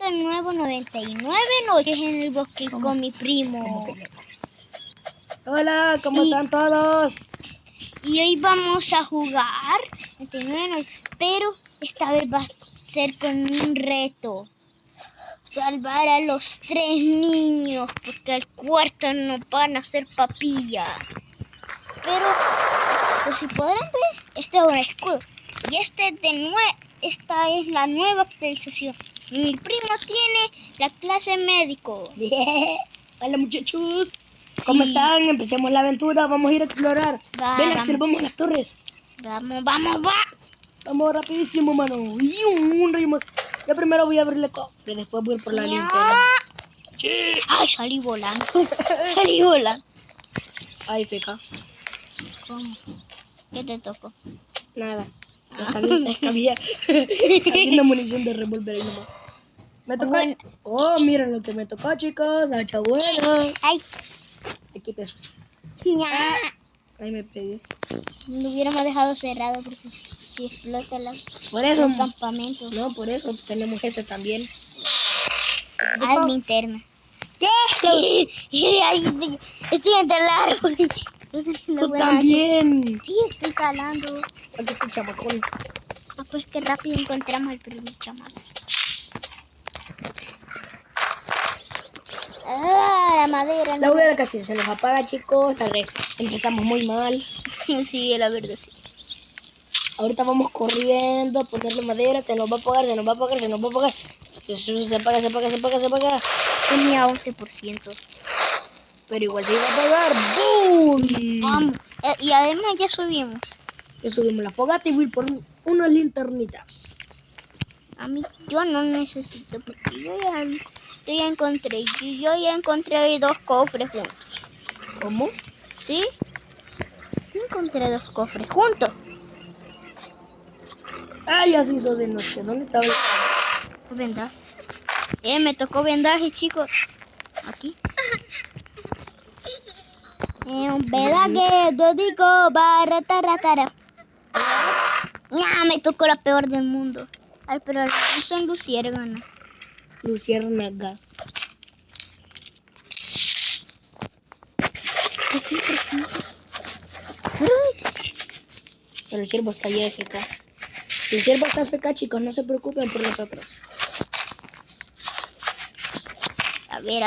de nuevo 99 noches en el bosque con mi primo. Hola, ¿cómo están todos? Y hoy vamos a jugar 99 noches, pero esta vez va a ser con un reto. Salvar a los 3 niños, porque al cuarto no van a hacer papilla. Pero, por si podrán ver, este es un escudo. Y esta es la nueva actualización. Mi primo tiene la clase médico. Bien. Hola muchachos, ¿cómo están? Empecemos la aventura, vamos a ir a explorar. Ven Axel, vamos a las torres. Vamos. Vamos rapidísimo, mano. Y un rayo. Yo primero voy a abrir el cofre, después voy por la linterna. Sí. Ay, salí volando. Ay, feca. ¿Cómo? ¿Qué te tocó? Nada. Es que había haciendo munición de revólver ahí nomás. Me tocó. Bueno. Oh, miren lo que me tocó, chicos. Hacha buena. Ay. Te quites. Ya. Ahí me pegué. Lo hubiéramos dejado cerrado por si explota Por eso. los campamentos. No, por eso tenemos este también. Ah, linterna. ¿Qué? Estoy entre el árbol. Tú también. Sí, estoy calando. Aquí está el chamacón. Ah, pues que rápido encontramos al primer chamaco. Ah, la madera. La hoguera casi se nos apaga, chicos. Tal vez empezamos muy mal. Sí, la verdad, sí. Ahorita vamos corriendo a ponerle madera. Se nos va a apagar. Se apaga. Tenía 11%. Pero igual se iba a apagar. ¡Bum! Vamos. Y además ya subimos. Ya subimos la fogata y voy por unas linternitas. A mí yo no necesito porque yo ya encontré 2 cofres juntos. ¿Cómo? ¿Sí? Yo encontré 2 cofres juntos. Ah, ya se hizo de noche. ¿Dónde estaba el...? Vendaje. Me tocó vendaje, chicos. Aquí. Un vendaje, dodico, barataratara. Me tocó la peor del mundo. Ay, pero no son luciérnagas. Luciérnaga. Pero el ciervo está ya FK. Si el ciervo está FK, chicos, no se preocupen por nosotros. A ver.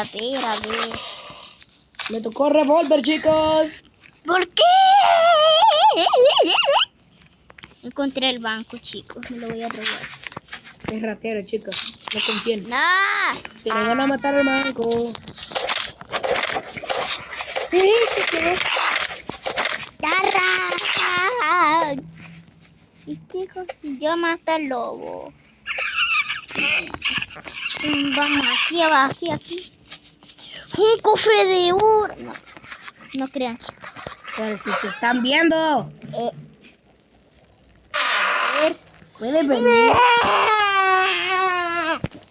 Me tocó revólver, chicos. ¿Por qué? Encontré el banco, chicos. Me lo voy a robar. Es ratero, chicos. No confíen. ¡No! Se le van a matar al banco. Se quedó. ¡Tarra! Y chicos, yo mato al lobo. Vamos, aquí abajo, aquí. Un cofre de oro. No crean, chicos. Pero si te están viendo. A ver. Puedes venir.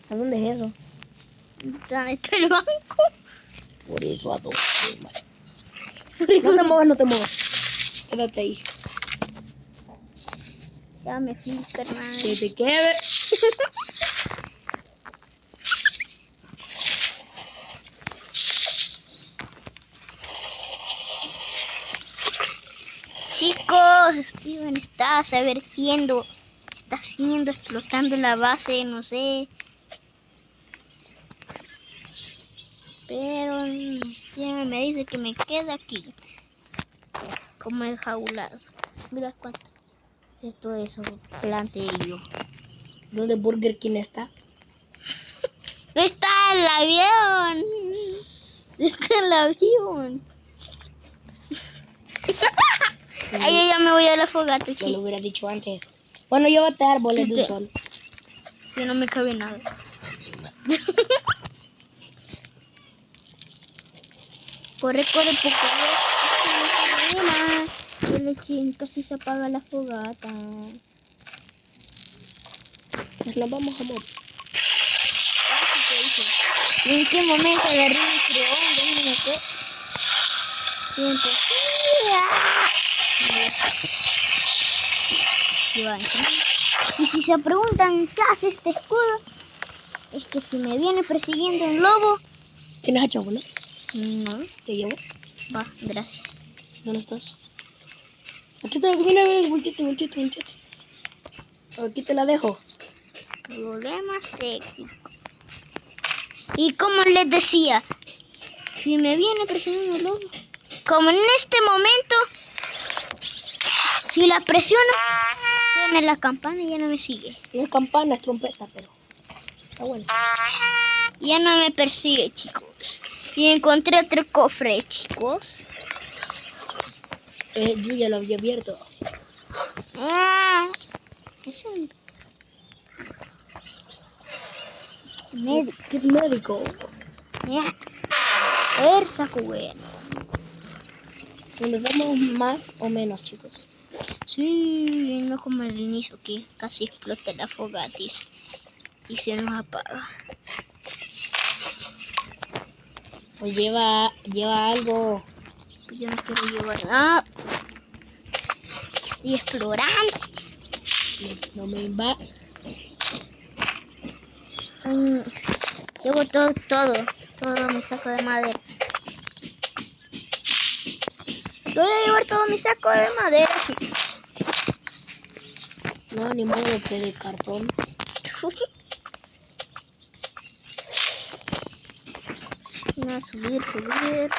¿A dónde es eso? ¿Dónde está el banco? Por eso a todos. No te muevas. Quédate ahí. Ya me fui, carnal. Que te quede. Chicos, Steven está explotando la base, no sé. Pero Steven me dice que me queda aquí. Como enjaulado. Mira cuánto. Esto es un plantillo. ¿Dónde Burger King está? ¡Está el avión! ¡Está el avión! Ay, yo ya me voy a la fogata, Yo chicos. lo hubiera dicho antes. Bueno, llévate árboles de un sol. Si no me cabe nada. Corre, poco. Casi se apaga la fogata. Pues nos vamos a morir. Así que dije. ¿Y en qué momento agarré un microondas? No sé. Siempre. Y si se preguntan qué hace este escudo, Es que si me viene persiguiendo un lobo... ¿Tienes hacha, no? No, Te llevo. va, gracias. ¿Dónde estás? Aquí te mira, volteate. Aquí te la dejo. Problemas técnicos. Y como les decía, si me viene persiguiendo un lobo... Como en este momento, si la presiono, suena la campana y ya no me sigue. No es campana, es trompeta, pero está bueno. Ya no me persigue, chicos. Y encontré otro cofre, chicos. Yo ya lo había abierto. Es un ¿Qué médico? A ver, saco bueno. Empezamos más o menos, chicos. Sí, no como el inicio que casi explota la fogata y se nos apaga. Pues lleva algo. Pues yo no quiero llevar nada. Estoy explorando. No me va. Llevo todo mi saco de madera. Voy a llevar todo mi saco de madera, chicos. No, ni modo que de cartón. Voy a subir.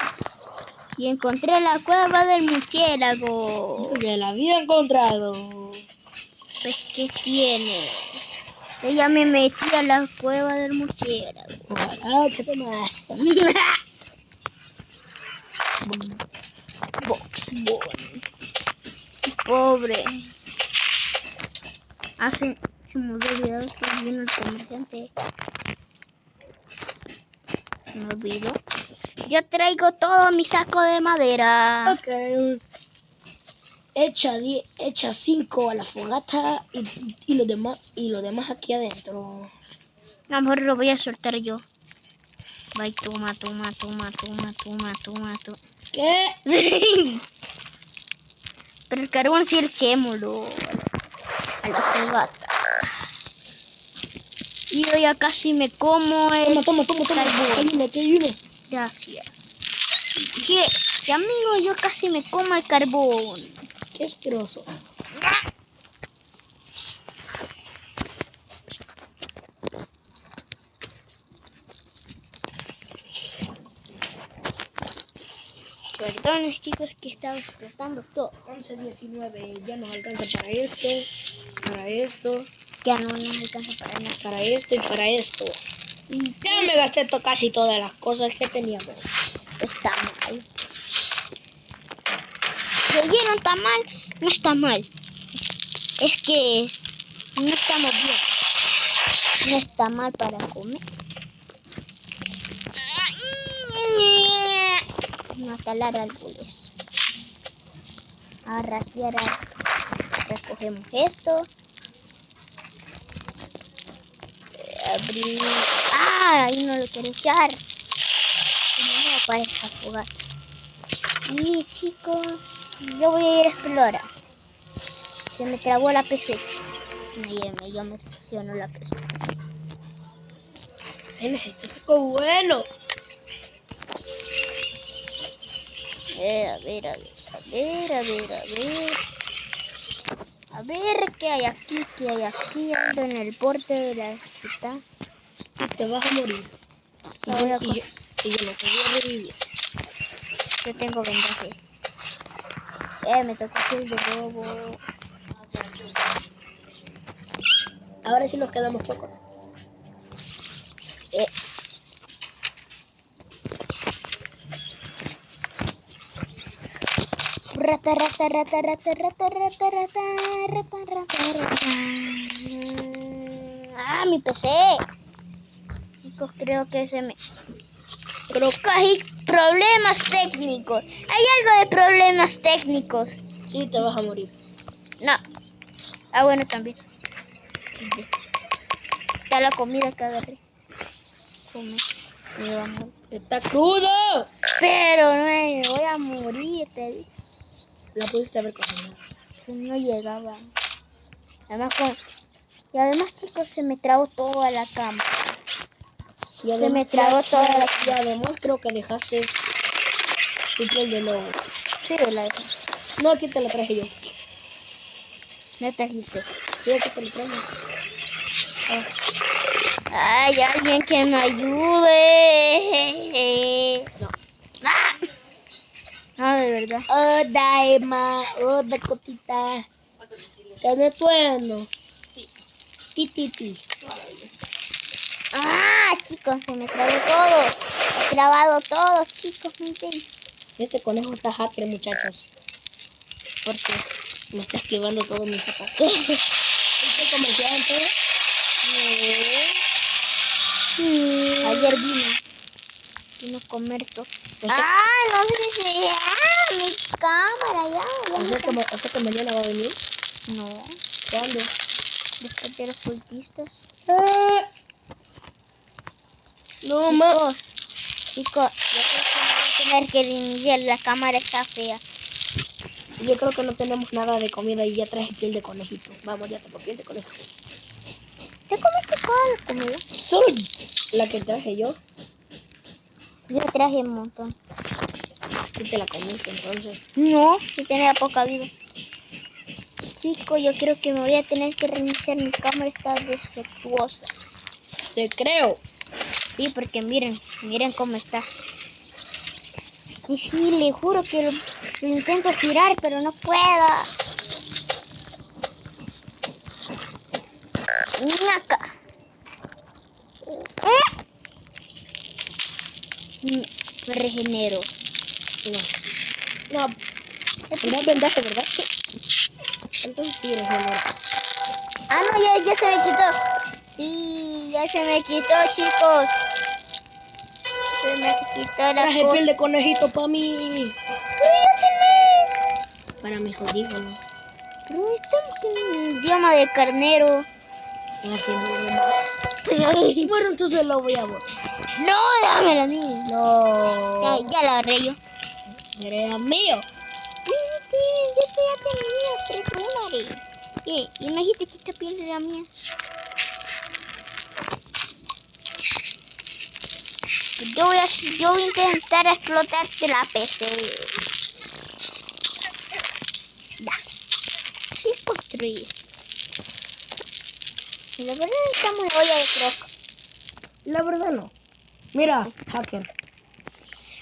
Y encontré la cueva del murciélago. Ya la había encontrado. Pues, ¿qué tiene? Yo ya me metí a la cueva del murciélago. Ojalá que te más. Box Boy. Pobre. Se me olvidó olvidado que vino el comerciante. Se me olvidó. Yo traigo todo mi saco de madera. Ok. Echa 5 a la fogata y lo demás aquí adentro. A lo mejor lo voy a soltar yo. Bye, toma. ¿Qué? Pero el carbón sí echémoslo a la fogata. Y yo ya casi me como el Toma. carbón. Aquí hay uno. Gracias. Y amigo, yo casi me como el carbón. Qué asqueroso. Perdón, chicos, que estaba explotando todo. 11:19, ya nos alcanza para esto, Ya no nos alcanza para nada. para esto y para esto. Y Ya me gasté casi todas las cosas que teníamos. está mal. ¿Lo oyeron? ¿Está mal? No está mal. Es que no estamos bien. No está mal para comer. No a talar árboles. A ratear árboles. Recogemos esto. Abrir. Ahí no lo quiero echar. No para esta fogata. Y chicos, yo voy a ir a explorar. Se me trabó la PC. Yo me funcionó la PC. Necesito algo bueno. A ver qué hay aquí. Ando en el borde de la ciudad. Te vas a morir. Y yo no te voy a revivir. Yo tengo vendaje. Me tocó el de lobo. Ahora sí nos quedamos pocos. Rata. Mi PC. Chicos, creo que hay problemas técnicos. Hay algo de problemas técnicos. Sí, te vas a morir. No. Bueno, también. Está la comida que agarré. Come. Me voy a morir. ¡Está crudo! Pero no me voy a morir, te digo. La pudiste haber cocinado. No llegaba. Además, chicos, se me trabó toda la cámara. Se me tragó toda la... Y además creo que dejaste tu piel de lobo. Sí, la dejé. No, aquí te la traje yo. ¿Me trajiste? Sí, aquí te la traje. Ay, alguien que me ayude. No. ¡Ah! No, de verdad. Oh, Daima. Oh, Dakotita. ¿Estás bueno? Ti. Ah, chicos, se me trabó todo. He trabado todo, chicos, ¿me entienden? Este conejo está hacker, muchachos. ¿Por qué? Me está esquivando todo mis ataques. ¿Este comerciante? No. Ayer vino a comer todo. O sea, No sé si... mi cámara, ya. o sea que mañana va a venir. No, ¿Cuándo? después de los cultistas. No, ma. Chicos, yo creo que voy a tener que reiniciar. La cámara está fea. Yo creo que no tenemos nada de comida y ya traje piel de conejito. Vamos, ya tengo piel de conejo. ¿Te comiste toda la comida? Solo la que traje yo. Yo traje un montón. Sí te la comiste entonces. No, yo tenía poca vida. Chicos, yo creo que me voy a tener que reiniciar. Mi cámara está defectuosa. Te creo. Sí, porque miren cómo está. Y sí, le juro que lo intento girar, pero no puedo. Ñaca. Me regenero. No, no vendaje, ¿verdad? Sí. Entonces sí eres menor. Ah, no, ya se me quitó. Sí, ya se me quitó, chicos. Se me quitó la Traje cosa. piel de conejito para mí. Pero ya tenés. Para mis audífonos. Pero esto es un idioma de carnero. Así no. Bueno, entonces lo voy a botar. No, dámelo a mí. No. Ya lo agarré yo. Era mío. Yo estoy aprendiendo $3. Y me dijiste que esta piel era mía. Yo voy a intentar explotarte la PC. Ya. Y construir. Y la verdad estamos en olla de croc. La verdad no. Mira, hacker.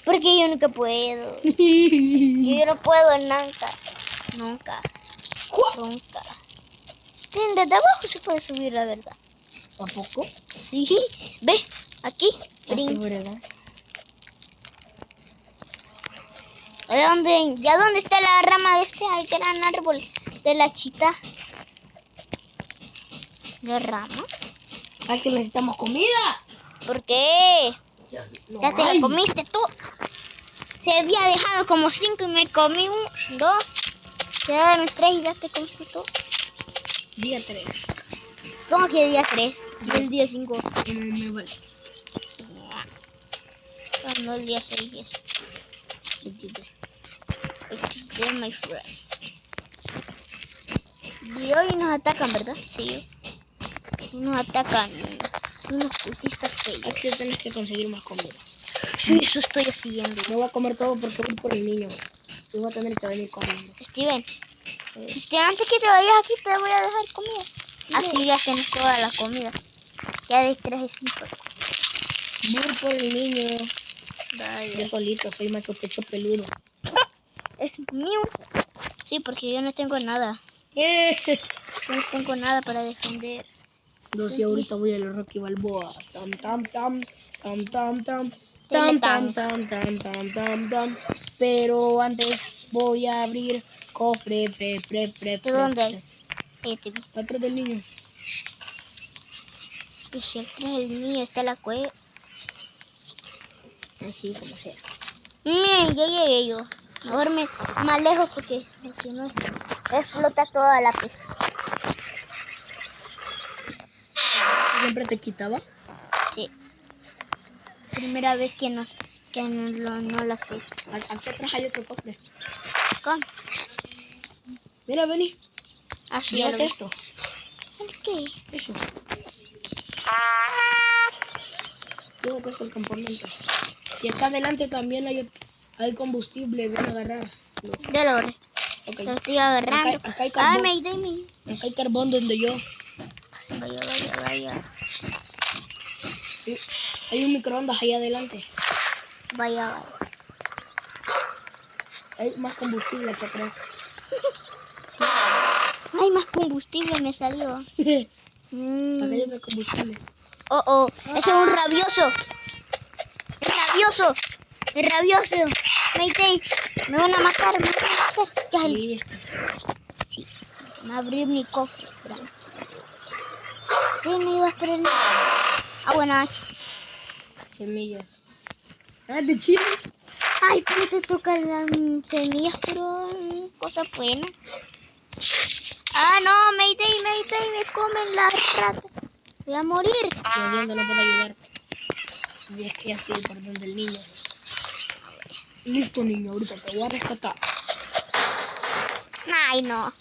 Porque yo nunca puedo. Yo no puedo nunca. Nunca. Desde abajo se puede subir, la verdad. ¿Tampoco? Sí. Ve, aquí. Así, ¿verdad? ¿Dónde está la rama de este gran árbol de la chita? ¿La rama? Ay, si necesitamos comida. ¿Por qué? No Ya te hay. la comiste tú. Se había dejado como 5 y me comí 2. Quedaron 3 y ya te comiste tú. Día 3. ¿Cómo que día 3? Y el día 5. Me vale. No, el día 6 es. XD, my friend. Y hoy nos atacan, ¿verdad? Sí. Y nos atacan unos cultistas feos. Aquí tienes que conseguir más comida. Sí, eso estoy haciendo. Me voy a comer todo porque voy por el niño. Y voy a tener que venir comiendo. Steven, antes que te vayas aquí te voy a dejar comida. Así ya tenés toda la comida. Ya traje 5. Voy por el niño. Vaya. Yo solito, soy macho pecho peludo. Mío. Sí, porque yo no tengo nada. Yo no tengo nada para defender. Entonces ahorita voy a la Rocky Balboa. Tam tam tam tam tam tam tam tam tam tam tam tam tam. Pero antes voy a abrir cofre, ¿De dónde hay? Atrás del niño. Pues si atrás del niño está la cueva. Así como sea. Miren, ya llegué yo. Mejor más lejos porque si no explota toda la pesa. ¿Siempre te quitaba? Sí. Primera vez que no lo haces. Aquí atrás hay otro cofre. ¿Cómo? Mira, vení. Así Llévate esto. ¿El qué? Eso. Fíjate, es el campamento. Y acá adelante también hay combustible, ven a agarrar. Ya lo agarré. Ok. Lo estoy agarrando. Acá hay Ay, carbón. me Acá hay carbón donde yo. Vaya. Hay un microondas ahí adelante. Vaya. Hay más combustible aquí atrás. Ay, más combustible me salió. Acá hay Mm. otro combustible. Oh, ese es un rabioso. Es rabioso. Mayday, me van a matar. Ya, Listo. sí, me abrí mi cofre. Tranquilo. ¿Qué me ibas a prender? Ah, bueno, Semillas. Ah, de chiles. ay, ¿cómo te tocan las semillas? Pero cosa buena. Ah, no, Mayday, me comen las ratas. Voy a morir. Lo siento, no puedo ayudarte. Y es que ya estoy por donde el niño. Listo, niño, ahorita te voy a rescatar. Ay, no.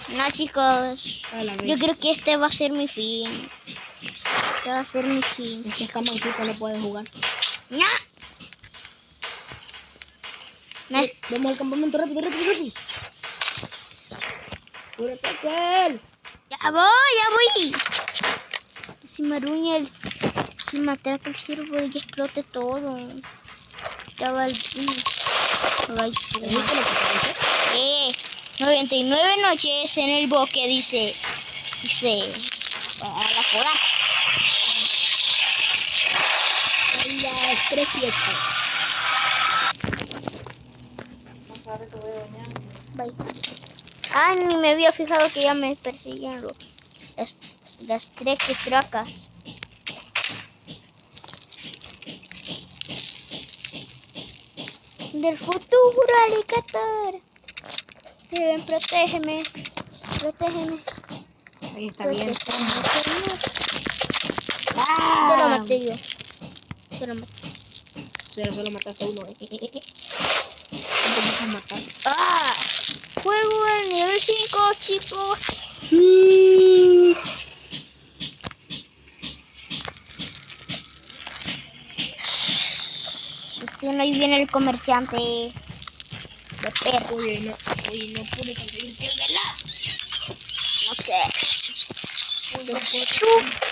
No, chicos. A la vez. Yo creo que este va a ser mi fin. Este va a ser mi fin. Es que está manquito, no puede jugar. No. No es- Vamos al campamento, rápido. ¡Apúrate, Chel! Ya voy. Si me aruña si me atrapa el ciervo y explote todo. Ya va el... Ay, ¿Viste lo que te dije? 99 noches en el bosque, dice, a la foda. Son las 3:08. Bye. Ah, ni me había fijado que ya me persiguen las tres tracas. Del futuro, alligator. Ven, protégeme. Ahí está bien. Señor. ¡Ah! Te lo maté yo. Pero solo mataste a uno. ¿Cómo te matar? ¡Ah! Juego al nivel 5, chicos. Ahí viene el comerciante de perros. Oye, no pude conseguir piel de la. No sé.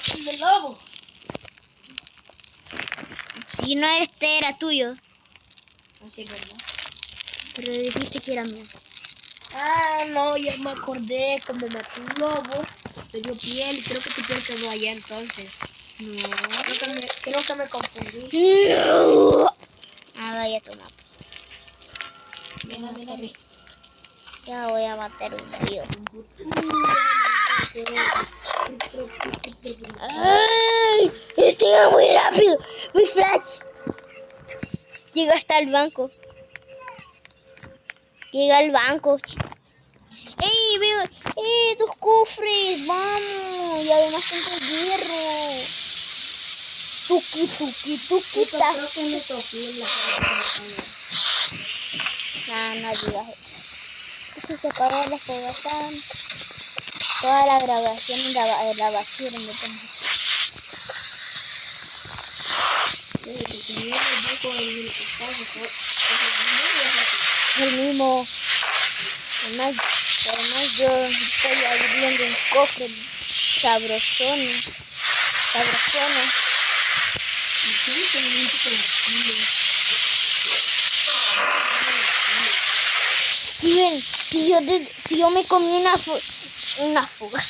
Piel de lobo. Si no este era tuyo, Así es verdad. pero dijiste que era mío. Ah, no, ya me acordé. Como mató un lobo, le dio piel. Creo que tu piel quedó allá entonces. No. Creo que me confundí. No. Ah, vaya, toma. Dame. Ya voy a matar un tío. ¡Ay! Estoy muy rápido. Muy flash. Llega hasta el banco. Llega al banco. ¡Ey, veo! ¡Tus cofres! ¡Vamos! Y además tengo hierro. Tuquita. Creo que me toqué en la No digas eso. Si se paró la fogata, toda la grabación en la basura me pongo. El mismo. Además yo estoy abriendo un cofre sabrosón. Steven, si yo me comí una fuga.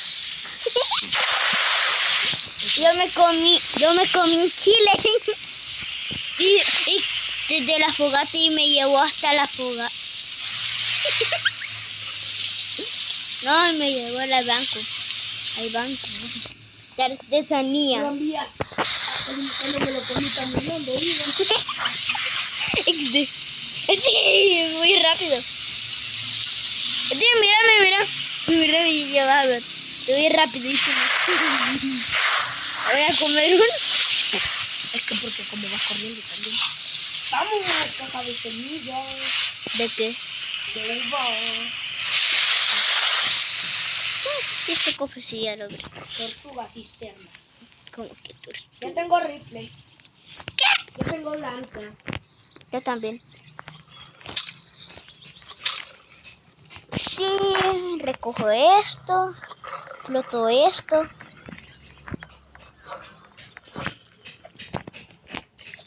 yo me comí un chile. y desde la fogata y me llevó hasta la fuga. No, me llevó al banco. De artesanía. No me lo comí también, XD. Sí, muy rápido. Sí, mírame y ya va. Te voy rapidísimo. Voy a comer uno. Es que porque como vas corriendo también. Vamos, caja de semillas. ¿De qué? De uvas. Este cofre sí ya lo abrí. Tortuga cisterna. ¿Cómo que tú? Ya tengo rifle. Yo tengo lanza. Yo también. Sí, recojo esto. Floto esto.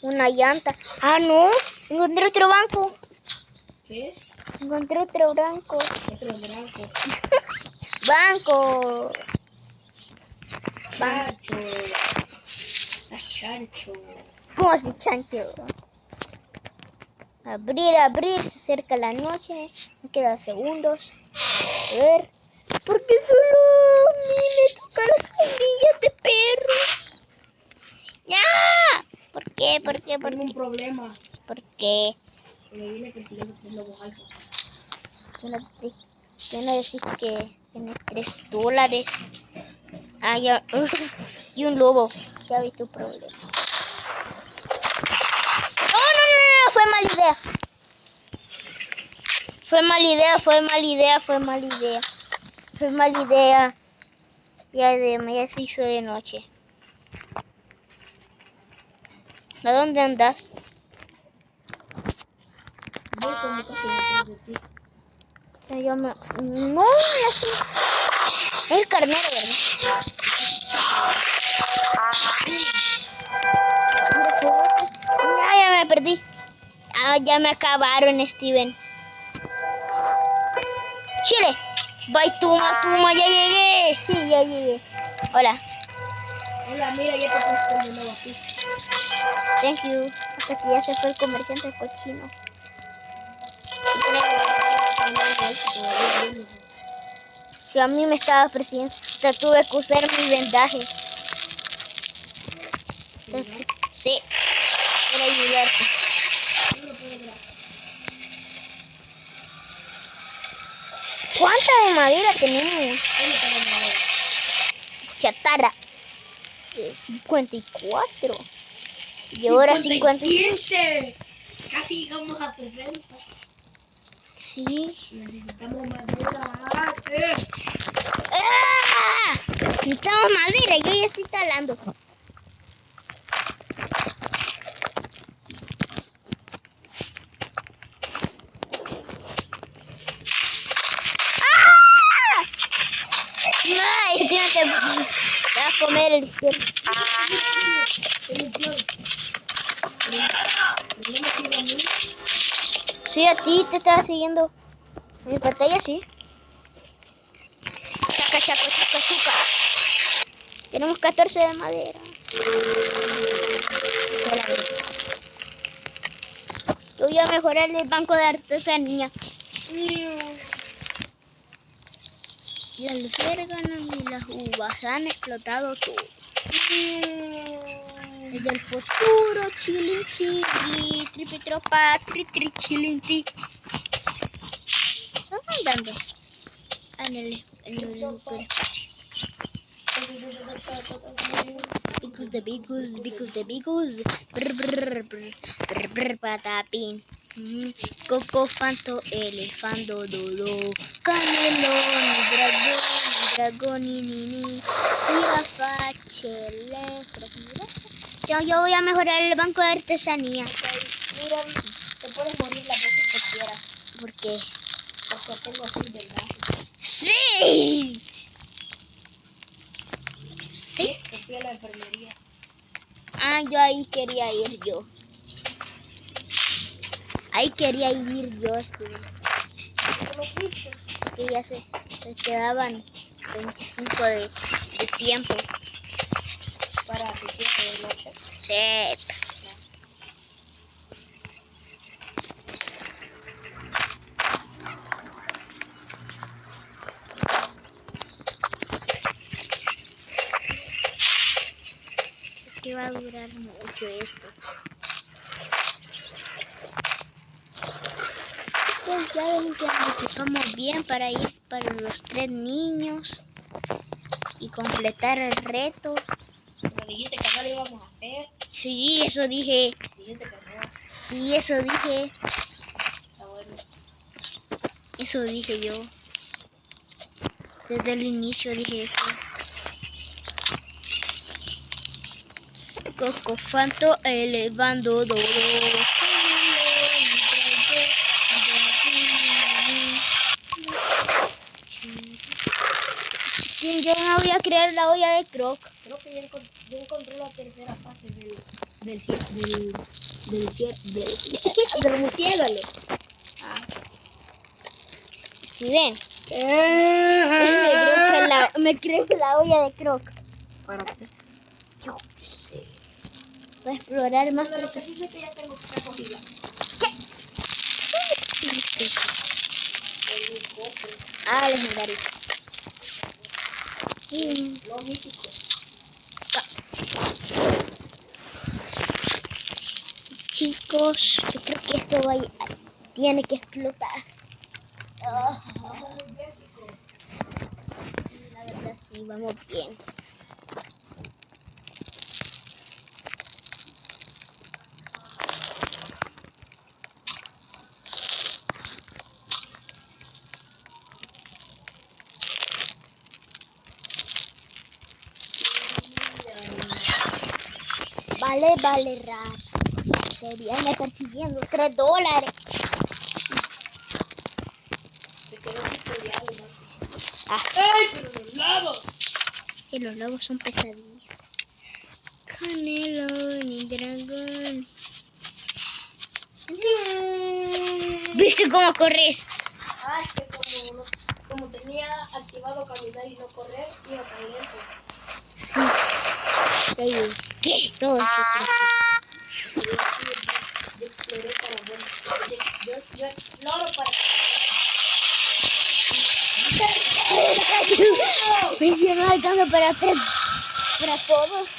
Una llanta. Ah, no. Encontré otro banco. ¿Qué? Encontré otro banco. Otro blanco. Banco. Chancho. Chancho. ¿Cómo así, chancho? Abrir. Se acerca la noche. Me quedan segundos. A ver. ¿Por qué solo a mí me toca las semillas de perros? ¡Ya! ¿Por qué? Tengo un problema. ¿Por qué? Me viene persiguiendo tres lobos altos. Tú no decís que tienes $3. Ah, ya. Y un lobo. Ya vi tu problema. No. Fue mala idea. Fue mala idea. Ya se hizo de noche. ¿A dónde andas? Voy con mi casa detrás de ti. No, así. Es el carnero, ¿verdad? Ya me perdí. Ya me acabaron, Steven. Chile. Bye, tuma, ya llegué. Sí, ya llegué. Hola. Hola, mira, ya te puse el nuevo aquí. Thank you. Hasta que ya se fue el comerciante cochino. Si a mí me estaba persiguiendo, te tuve que usar mi vendaje. Sí, para ayudarte. ¿Cuánta de madera tenemos? Chatarra. 54. Y ahora 57. Casi llegamos a 60. Sí. Necesitamos madera. ¡Ah! Necesitamos madera, yo ya estoy talando. ¡Ay! Te vas a comer el cielo. Sí, a ti te estaba siguiendo. En mi pantalla sí. Chaca. Tenemos 14 de madera. Yo voy a mejorar el banco de artesanía. Las luciérnagas y las uvas han explotado todo. Desde el futuro, chilin chili, tripitropa, tri chilin tri. ¿Dónde andando? En el espacio. Bicus. Brr, patapín. Coco, fanto, elefando, dodo. Camelón, dragón, ni. Jirafa, chele. Yo voy a mejorar el banco de artesanía. Mira, te puedes morir las veces que quieras. ¿Por qué? Porque tengo así, ¿verdad? ¡Sí! ¿Sí? Te fui a la enfermería. Ah, yo ahí quería ir yo. ¿Cómo lo fuiste? Que ya se quedaban 25 de tiempo. Para tu tiempo de noche. Sí. Que va a durar mucho esto. Pues ya ven que nos equipamos bien para ir para los 3 niños y completar el reto. Pero dijiste que no lo íbamos a hacer. Sí, eso dije. Dijiste que no. Sí, eso dije. Está bueno. Eso dije yo. Desde el inicio dije eso. Cocofanto elevando dodo. Yo no voy a crear la olla de Croc. Creo que ya encontré la tercera fase del murciélago. Ah. ¿Sí ven? Me creo que la olla de Croc. ¿Para qué? Yo qué sé. Voy a explorar más. Bueno, lo que sí sé que ya tengo que ser cocina. ¿Qué es eso? El cofre. Ah, legendario. Lo mítico. Chicos, yo creo que esto tiene que explotar. Vamos muy bien, chicos. Sí, la verdad sí, vamos bien. Vale, raro. Se viene persiguiendo $3. Se quedó pixeleado, ¿no? Ah, ¡Ay, pero los lobos! y los lobos son pesadillas. Canelo ni dragón. ¿Viste cómo corres? Ah, es que como tenía activado caminar y no correr, iba tan lento. Sí. ¿Qué? Todo esto creo Y así yo exploré para, bueno, yo exploro para... que... Me hicieron alcanza para todos.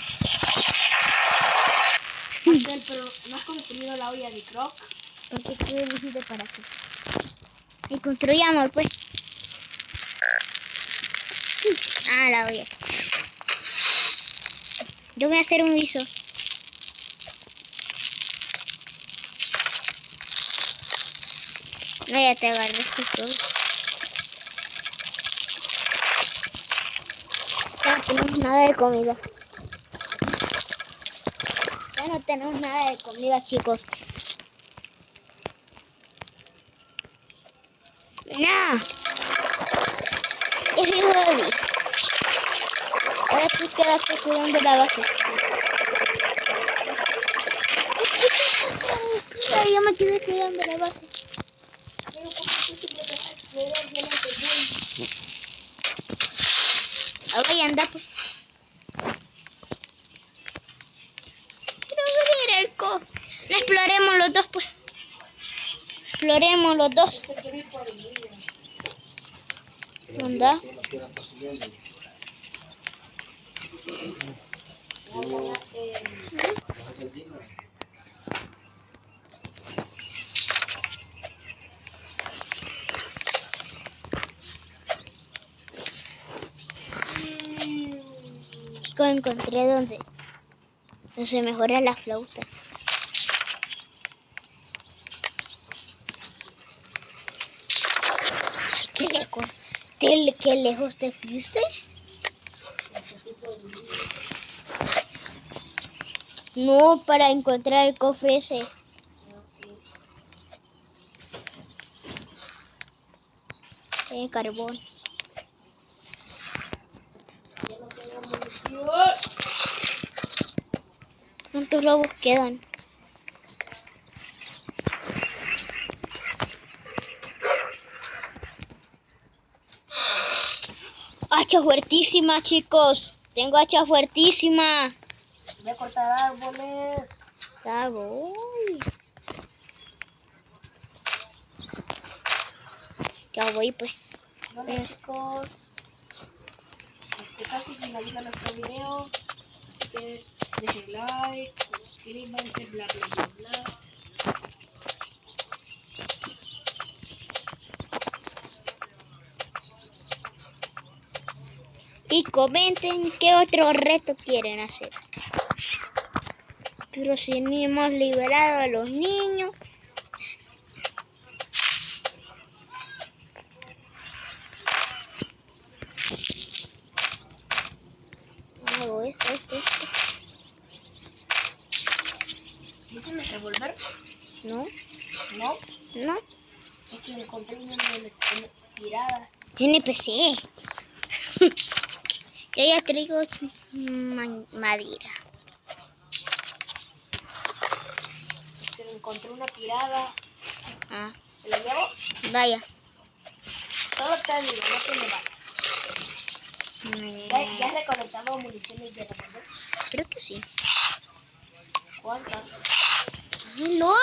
Marcel, pero ¿no has construido la olla de Croc? Porque tú me dijiste para qué. Y construyamos, pues. Ah, la olla. Yo voy a hacer un guiso. No, ya te agarré así todo. Ya no tenemos nada de comida. Ya no tenemos nada de comida, chicos. No. Es mi hobby. Ahora tú quedaste cuidando la base. Ay, yo me quedé cuidando la base. Pero porque tú siempre te vas a explorar, yo no te voy. Ahora anda, pues. Quiero abrir el cofre. No, exploremos los dos, pues. Exploremos los dos. Es que quiero ir por el niño. ¿Dónde? Hola, Chicos, encontré donde se mejora la flauta. Ay, qué lejos te fuiste. No, para encontrar el cofre ese. Carbón. ya no tengo munición. ¿Cuántos lobos quedan? Hacha fuertísima, chicos. Tengo hacha fuertísima. Voy a cortar árboles. Ya voy. Ya voy, pues. Bueno, chicos, casi finaliza nuestro video. Así que dejen like, suscríbanse, bla bla bla bla. Y comenten qué otro reto quieren hacer. Pero si ni hemos liberado a los niños. Hago esto. ¿No tienes revólver? No, No. no. Es que encontré una tirada. NPC. Yo ya traigo madera. Que encontré una tirada. Ah, ¿Te la llevo? vaya. Solo te digo, no tiene balas. ¿Ya has recolectado municiones de revólver? Creo que sí. ¿Cuántas? No,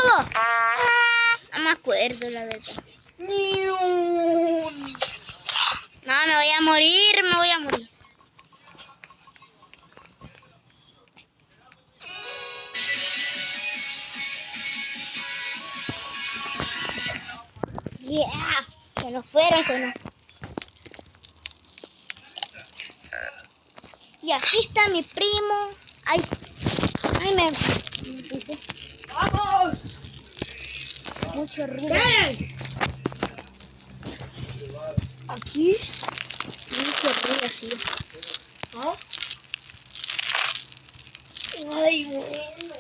no me acuerdo la verdad. ¡Ni un! No, me voy a morir, me voy a morir. Yeah, se nos fueron, se nos. Y aquí está mi primo. Ay, me puse ¡Vamos! mucho ruido. ¡Ven! Aquí, mucho ruido así. ¿Ah? Ay, bueno.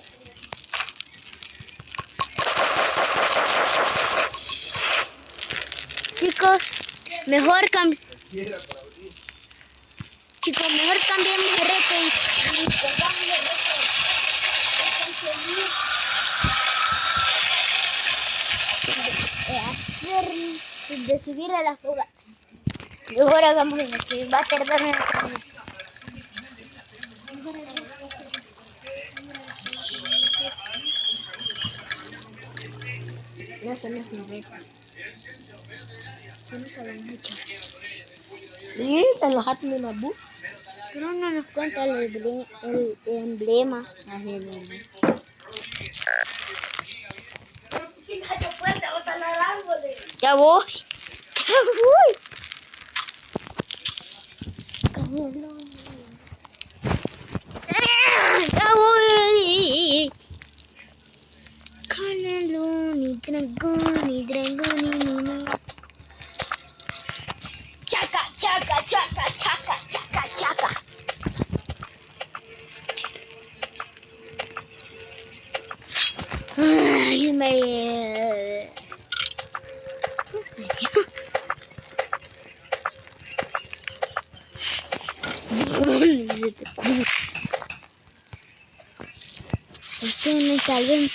Chicos, mejor Chicos, mejor cambiemos de reto y pongamos de reto de subir a la fuga. Mejor hagamos eso, que va a tardar en el no, eso no es un reto. Eso nunca lo hemos hecho. ¿Sí? ¿Te enojaste en una bus? Pero no nos cuenta el emblema. Pero tú tienes allá afuera, va a talar árboles. Ya voy. Ya voy. Ya voy. Caneloni, dragoni. Chaca, chaca, chaca, chaca, chaca, chaca. Ay, me... ¿En serio? Se te ocurre. Esto no tal vez...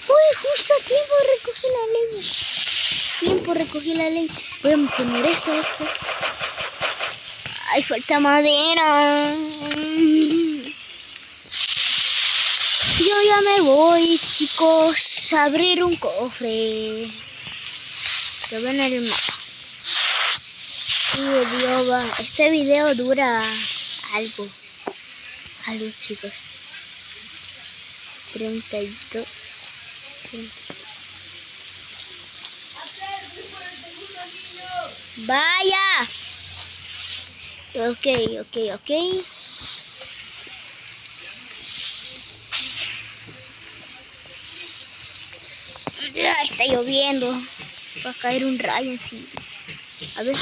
Uy, justo a tiempo recogí la leña. Voy a poner esto. Ay, falta madera. Yo ya me voy, chicos, a abrir un cofre. Lo ven en el mapa. Este video dura algo, chicos. 32. Vaya. Ok. Ya está lloviendo. Va a caer un rayo encima. A ver.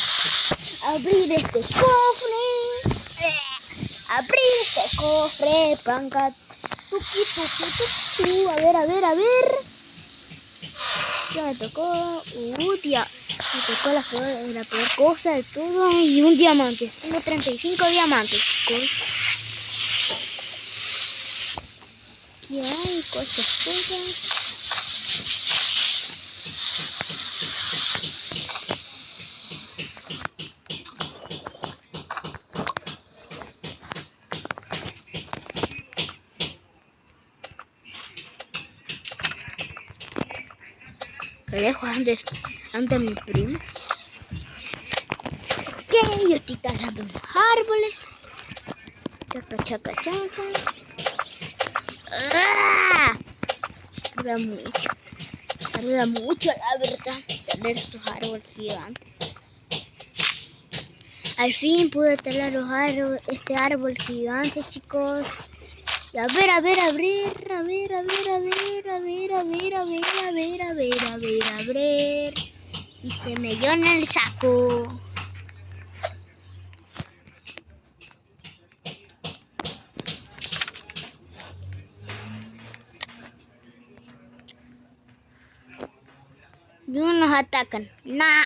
Abrir este cofre. Abrir este cofre. Panca. Tuki. A ver. Ya me tocó. Tía. Me tocó la peor cosa de todo. Y un diamante. Tengo 35 diamantes, chicos. Aquí hay cosas. Lo dejo ante mi primo. Que yo estoy talando los árboles. Chaca. ¡Ah! Tarda mucho, la verdad, talar estos árboles gigantes. Al fin pude talar este árbol gigante, chicos. Y a ver. Y se me llena el saco. nos atacan. Nah.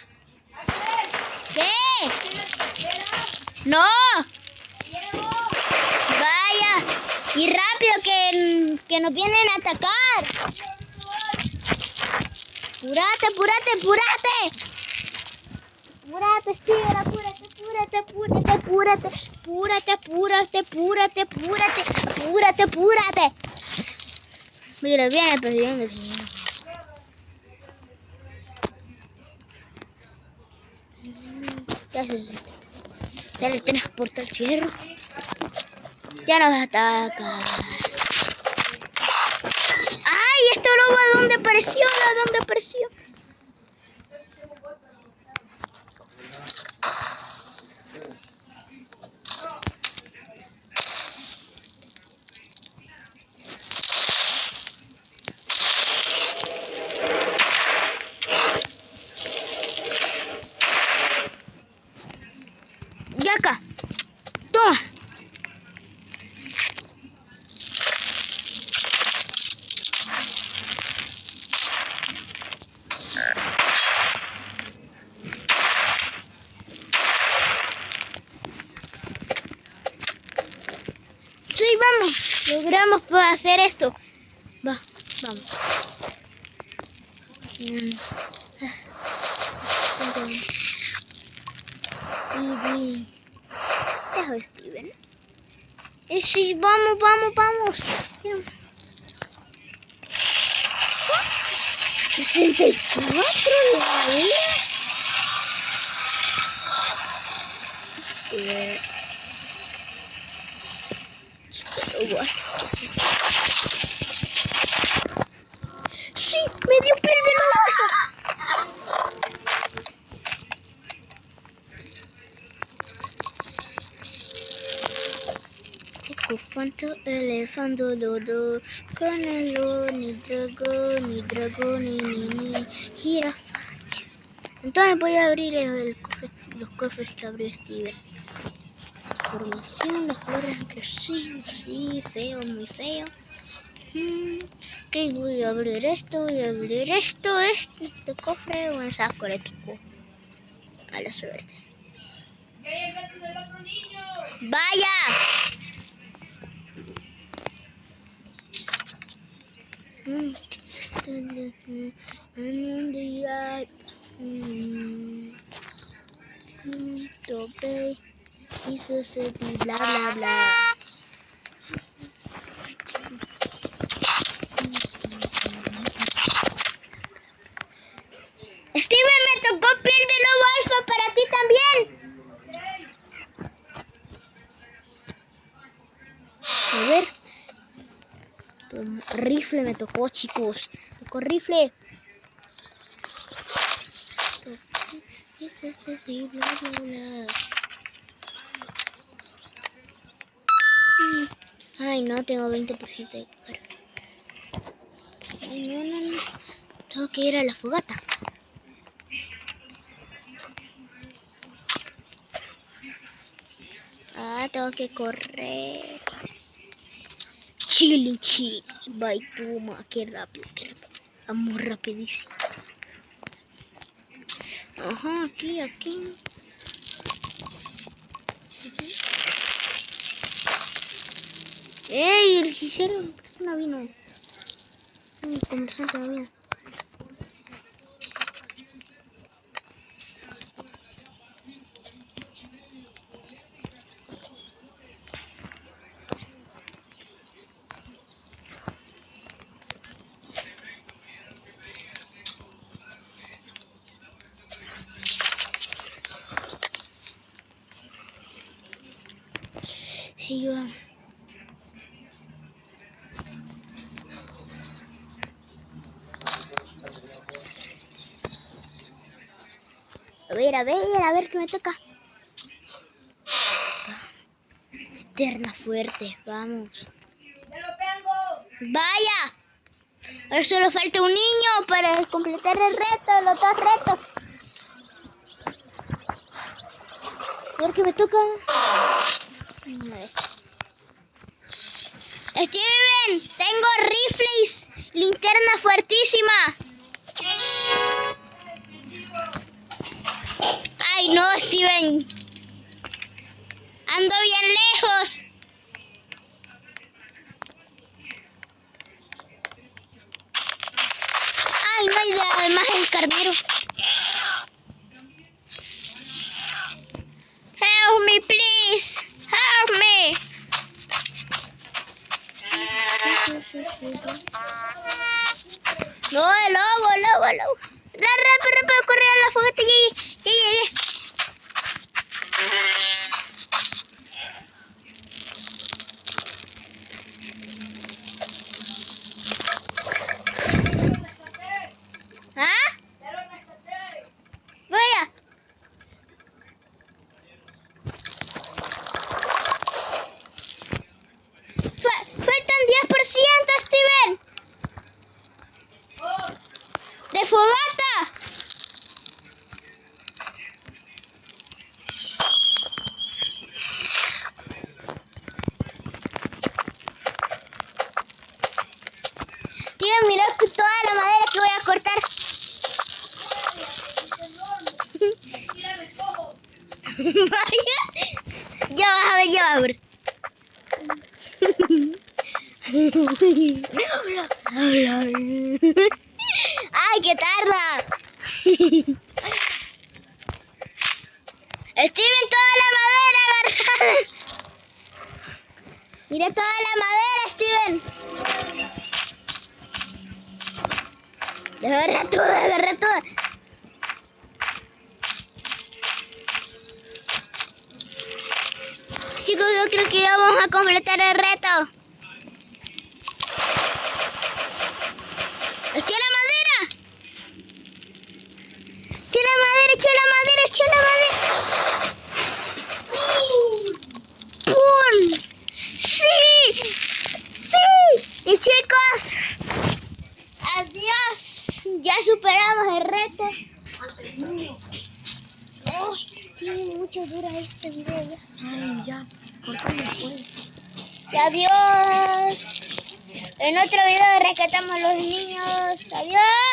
¿Qué? No. Vaya. Y rápido que nos vienen a atacar. Apúrate, apúrate, apúrate. Apúrate, Steven, apúrate, apúrate, apúrate, apúrate. Apúrate, apúrate, apúrate, apúrate. Apúrate, apúrate. Mira, viene persiguiendo. Ya se le transporta el fierro. Ya nos ataca. ¡Ay! ¿Este lobo a dónde apareció? ¿A dónde apareció? Ya acá. Toma. Sí, vamos. Logramos hacer esto. Va, vamos. Deja, Steven. Sí, vamos, vamos, vamos. 64 la vida. Sí, me dio pérdida la Elefanto, elefanto, dodo, canelo, ni dragón, ni, jirafa. Entonces voy a abrir los cofres que abrió Steven. Formación, las flores han crecido, sí, feo, muy feo. Ok, voy a abrir esto, este cofre, un saco le tocó. Mala suerte. ¡Vaya! Tope y sucede bla bla bla. Steven, me tocó piel de lobo alfa para ti también. A ver. Rifle me tocó, chicos. Me tocó rifle. Ay, no, tengo 20% de carga. Ay, no. Tengo que ir a la fogata. Tengo que correr. Chili. Baituma, qué rápido. Vamos rapidísimo. Ajá, aquí. ¡Ey! El hechicero no vino. El conversante no vino. Sí, yo. A ver qué me toca. Eterna fuerte, vamos. ¡Ya lo tengo! ¡Vaya! Ahora solo falta un niño para completar el reto, los 2 retos. A ver qué me toca. Steven, tengo rifles, linterna fuertísima. Ay, no, Steven. Ando bien lejos. Ay, no, y además el carnero. Help me, please. Help me. No, el lobo. Rápido, corre a la fogata. Ya llegué. ¿Ah? Vaya. Faltan 10%, Steven. De fogata. Tío, mira toda la madera que voy a cortar. Vaya. Ya vas a ver. Habla. Ay, qué tarda. Steven, toda la madera agarrada. Mira toda la madera, Steven. Agarra toda. Chicos, yo creo que ya vamos a completar el reto. ¡Echa la madera! ¡Echa la madera! ¡Pum! ¡Sí! Y chicos, adiós. Ya superamos el reto. Ay, tiene mucho dura este video ya. Ay, ya. Cortame pues. Y adiós. En otro video rescatamos a los niños. Adiós.